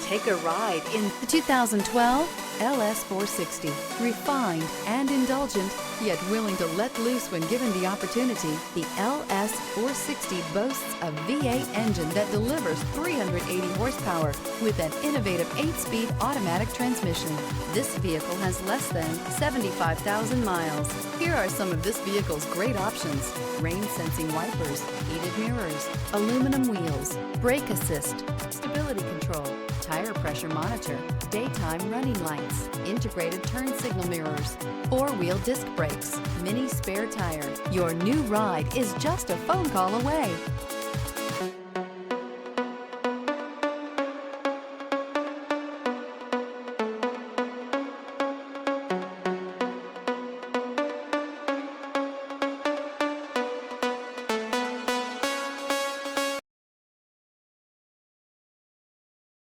Take a ride in The 2012 LS 460. Refined and indulgent, yet willing to let loose when given the opportunity, the LS 460 boasts a V8 engine that delivers 380 horsepower with an innovative 8-speed automatic transmission. This vehicle has less than 75,000 miles. Here are some of this vehicle's great options: rain-sensing wipers, heated mirrors, aluminum wheels, brake assist, stability control, tire pressure monitor, daytime running lights, integrated turn signal mirrors, 4-wheel disc brakes, mini spare tire. Your new ride is just a phone call away.